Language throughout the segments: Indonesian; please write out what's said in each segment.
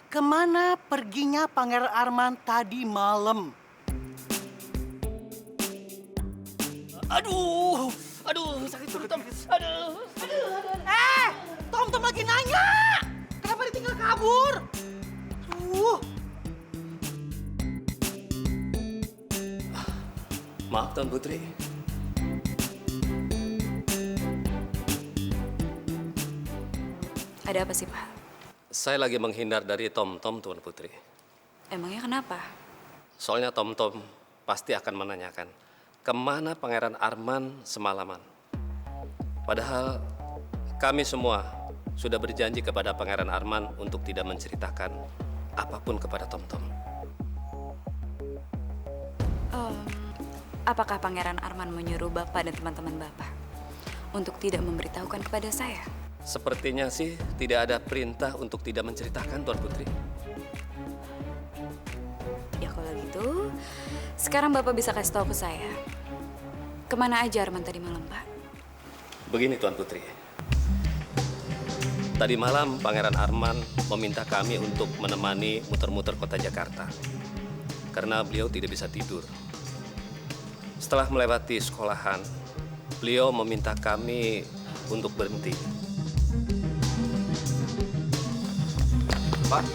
kemana perginya Pangeran Arman tadi malam? Aduh, sakit perut Tom. Aduh. Tom lagi nanya. Kenapa ditinggal kabur? Maaf Tuan Putri. Ada apa sih, Pak? Saya lagi menghindar dari Tom Tuan Putri. Emangnya kenapa? Soalnya Tom pasti akan menanyakan kemana Pangeran Arman semalaman. Padahal kami semua sudah berjanji kepada Pangeran Arman untuk tidak menceritakan apapun kepada Tom. Apakah Pangeran Arman menyuruh Bapak dan teman-teman Bapak untuk tidak memberitahukan kepada saya? Sepertinya sih tidak ada perintah untuk tidak menceritakan Tuan Putri. Ya kalau gitu, sekarang Bapak bisa kasih tahu ke saya. Kemana aja Arman tadi malam, Pak? Begini Tuan Putri. Tadi malam Pangeran Arman meminta kami untuk menemani muter-muter kota Jakarta. Karena beliau tidak bisa tidur. Setelah melewati sekolahan, beliau meminta kami untuk berhenti. Pak,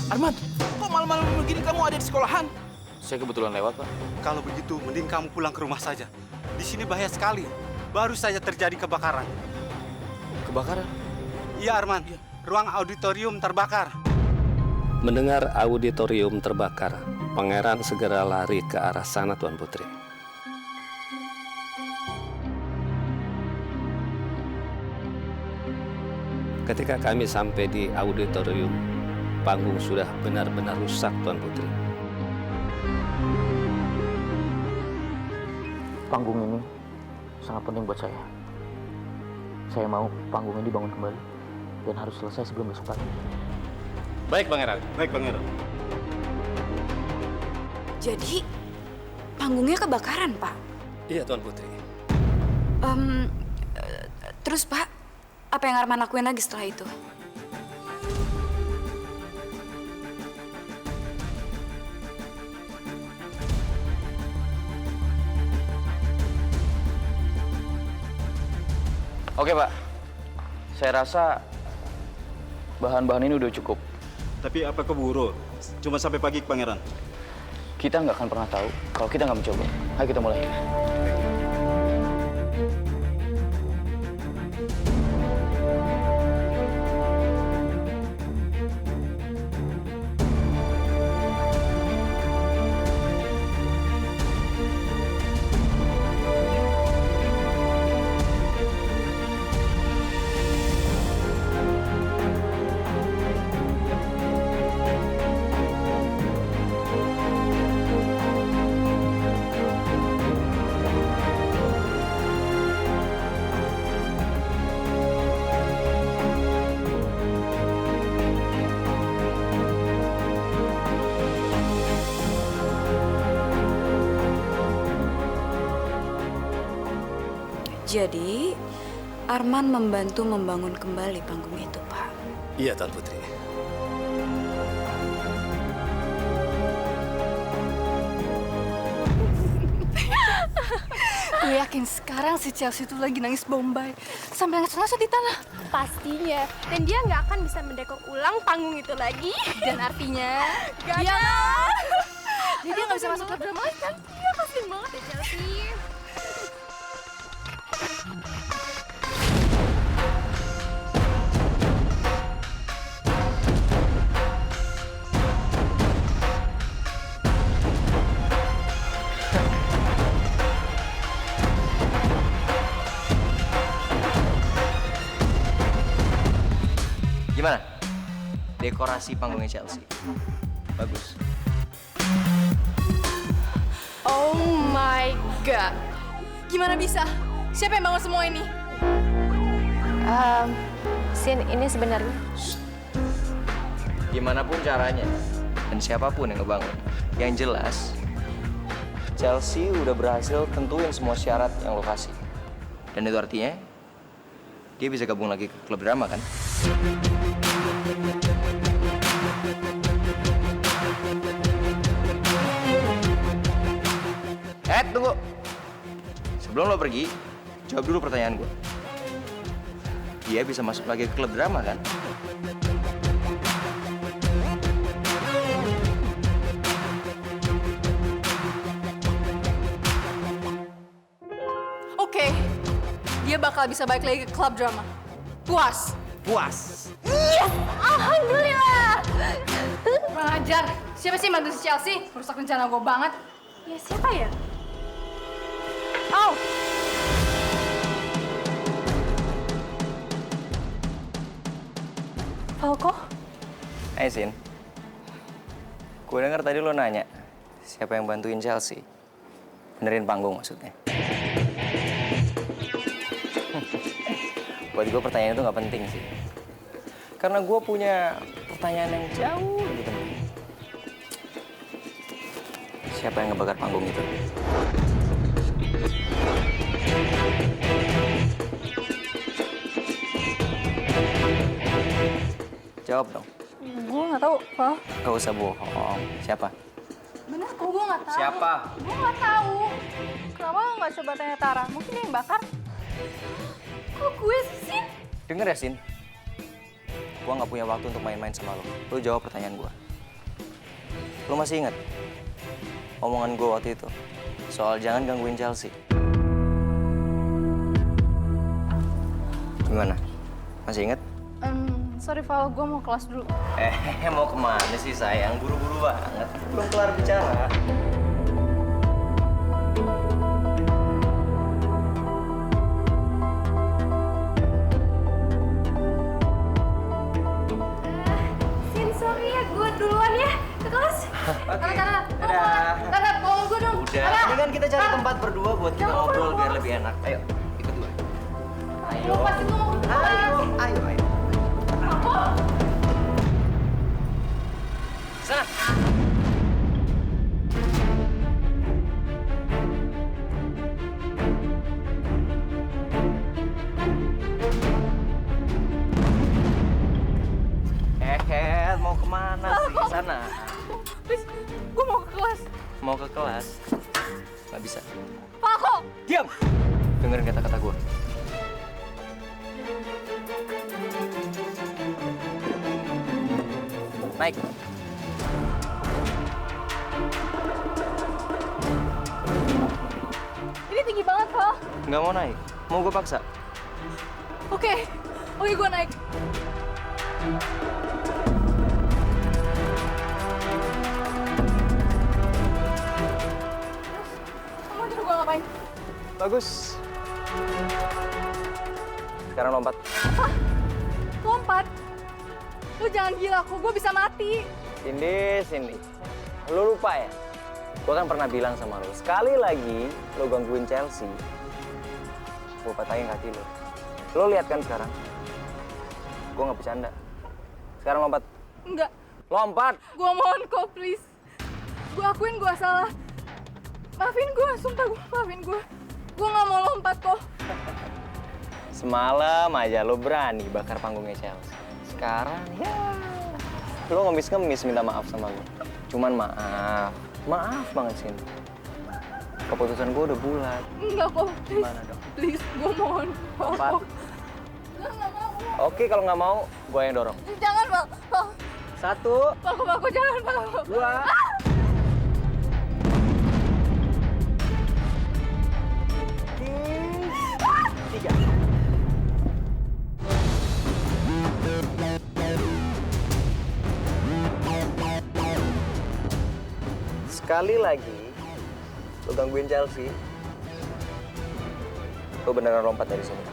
Arman, kok malam-malam begini kamu ada di sekolahan? saya kebetulan lewat, Pak. Kalau begitu, mending kamu pulang ke rumah saja. Di sini bahaya sekali. Baru saja terjadi kebakaran. Kebakaran? Iya, Arman. Ruang auditorium terbakar. Mendengar auditorium terbakar, Pangeran segera lari ke arah sana Tuan Putri. Ketika kami sampai di auditorium, panggung sudah benar-benar rusak Tuan Putri. Panggung ini sangat penting buat saya. Saya mau panggung ini dibangun kembali dan harus selesai sebelum besok pagi. Baik Pangeran. Jadi, panggungnya kebakaran, Pak? Iya Tuan Putri. Terus, Pak, apa yang Arman lakuin lagi setelah itu? Oke, Pak. Saya rasa bahan-bahan ini udah cukup. Tapi apa keburu? Cuma sampai pagi, Pangeran. Kita nggak akan pernah tahu kalau kita nggak mencoba. Ayo kita mulai. Jadi, Arman membantu membangun kembali panggung itu, Pak. Iya Tuan Putri. Gue yakin sekarang si Chelsea itu lagi nangis bombay sampai nangis-nangis di tanah. Pastinya. Dan dia nggak akan bisa mendekor ulang panggung itu lagi. Dan artinya Dia dia nggak bisa masuk klub drama lagi kan? Iya, kasian banget ya Chelsea. Gimana? Dekorasi panggungnya Chelsea. Bagus. Oh my god. Gimana bisa? Siapa yang bangun semua ini? Sin, ini sebenarnya Gimana pun caranya, dan siapapun yang ngebangun. Yang jelas, Chelsea udah berhasil tentuin semua syarat yang lo kasih. Dan itu artinya, dia bisa gabung lagi ke klub drama kan? tunggu. Sebelum lo pergi, jawab dulu pertanyaan gue. Dia bisa masuk lagi ke klub drama kan? Oke, dia bakal bisa balik lagi ke klub drama. Puas. Puas. Alhamdulillah. Kurang ajar. Siapa sih mantu si Chelsea? Merusak rencana gue banget. Ya siapa ya? Oh. Falco? Hai, Sin. Gue denger tadi lo nanya, siapa yang bantuin Chelsea? Benerin panggung maksudnya. Buat gue pertanyaan itu nggak penting sih. Karena gue punya pertanyaan yang jauh lebih penting. Siapa yang ngebakar panggung itu? Jawab dong. Gue nggak tahu, Val. Gak usah bohong. Siapa? Bener kok gue nggak tahu. Siapa? Gue nggak tahu. Kenapa lo nggak coba tanya Tara? Mungkin dia yang bakar. Kok gue sih, Sin? Denger ya, Sin. Gue nggak punya waktu untuk main-main sama lo. Lo jawab pertanyaan gue. Lo masih ingat omongan gue waktu itu soal jangan gangguin Chelsea? Gimana? Masih ingat? Sorry, Val. Gue mau kelas dulu. Mau kemana sih sayang? Buru-buru banget. Belum kelar bicara. Sin, sorry ya, gue duluan ya ke kelas. Tara, Dadah. Tara, tolong gue dong. Udah, ini kan kita cari tempat berdua buat kita ngobrol biar lebih enak. Ayo, ikut gue. Ayo, pasti gue mau ke kelas. Ayo. Sana. Mau kemana sih? Sana. Please, gue mau ke kelas. Mau ke kelas? Nggak bisa. Falco! Diam! Dengerin kata-kata gue. Naik. Ini tinggi banget, Val. Nggak mau naik. Mau gue paksa? Oke, gue naik. Kamu nyuruh gue ngapain? Bagus. Sekarang lompat. Apa? Lompat? Lu jangan gila, gue bisa mati. Cindy. Lu lupa ya? Gue kan pernah bilang sama lu, sekali lagi lu gangguin Chelsea, gue patahin kaki lu. Lu lihat kan sekarang? Gue nggak bercanda. Sekarang lompat. Enggak. Lompat! Gue mohon kok, please. Gue akuin gue salah. Maafin gue, sumpah gue maafin gue. Gue nggak mau lompat kok. Semalam aja lu berani bakar panggungnya Chelsea. Sekarang ya, lu ngemis-ngemis minta maaf sama gue. Cuman maaf banget sih. Keputusan gue udah bulat. Enggak kok, please. Gimana dong? Please, gue mohon. Lompat. Gue nggak mau. Oke, kalau nggak mau, gue yang dorong. Jangan, Val. 1, Falco, jangan, Val. 2. Sekali lagi lo gangguin Chelsea, lo beneran lompat dari sini.